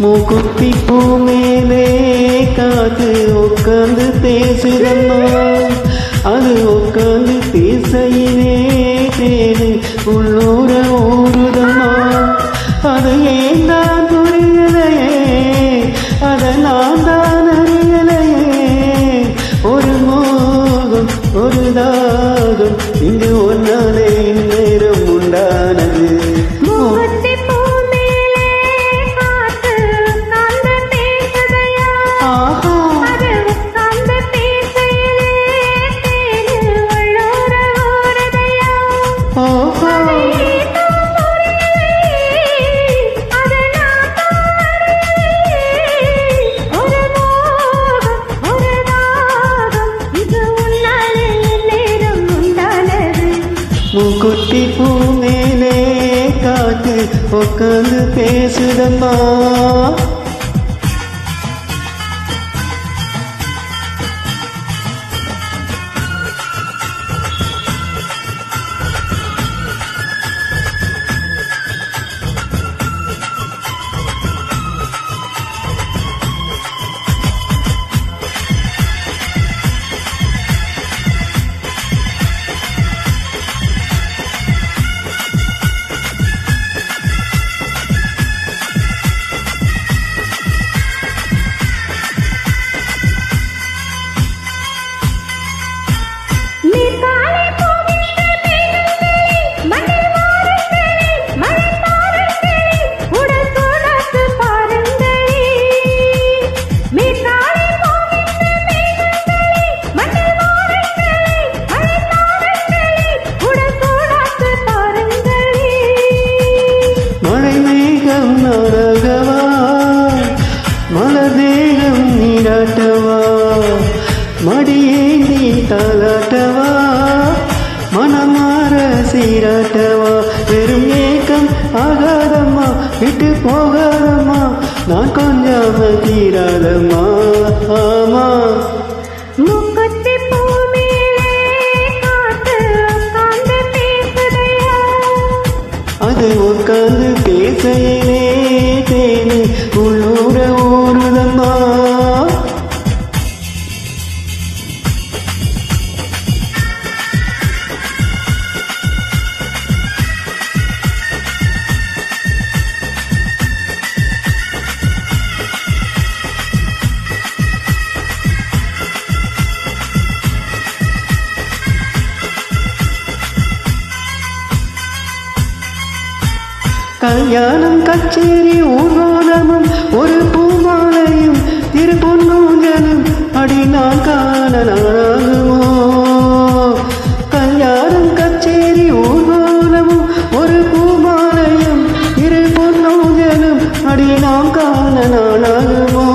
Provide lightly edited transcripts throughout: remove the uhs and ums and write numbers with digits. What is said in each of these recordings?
மூக்குத்தி பூ மேலே காத்து உட்காந்து பேசுதம்மா, அது உட்காந்து பேசையிலே தேனு உள்ளூர ஊருதம்மா. அது ஏன் தான் புரியலையே, அதை நான் தான் அறியலையே. ஒரு மோகம் ஒரு தாகம் இங்கு ஒன்னாலே நேரம் உண்டானது. மூக்குத்தி பூ மேலே காத்து உட்காந்து பேசுதம்மா. நாடகவா மலதேகம் நீராட்டவா, மடியே நீ தாளாட்டவா, மனமாற சீராட்டவா. வெறும் ஏக்கம் ஆகாதம்மா, விட்டு போகாதம்மா, நான் கொஞ்சம் தீராதம்மா. ஆமா அது உட்காந்து பேசையிலே தேனு உள்ளூர ஊருதம்மா. கல்யாணம் கச்சேரி ஊர்வலமும் ஒரு பூமாலையும் திரு பொன்னூஞ்சலும் அடி நான் காண நாளாகுமோ. கல்யாணம் கச்சேரி ஊர்வலமும் ஒரு பூமாலையும் திரு பொன்னூஞ்சலும் அடி நான் காண நாளாகுமோ.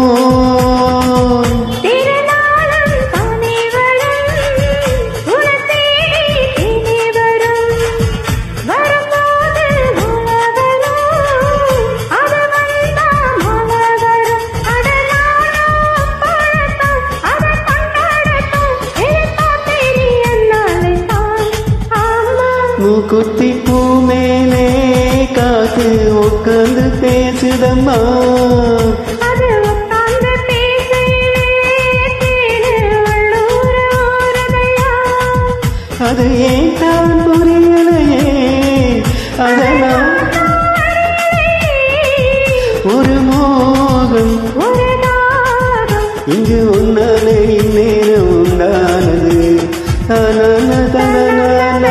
மூக்குத்தி பூ மேலே காத்து உட்காந்து பேசுதம்மா, அது ஏன் தான் புரியலையே, அதனால் ஒரு மோகம் இங்கு உன்னாலே இந்நேரம் உண்டானது. தன தன தன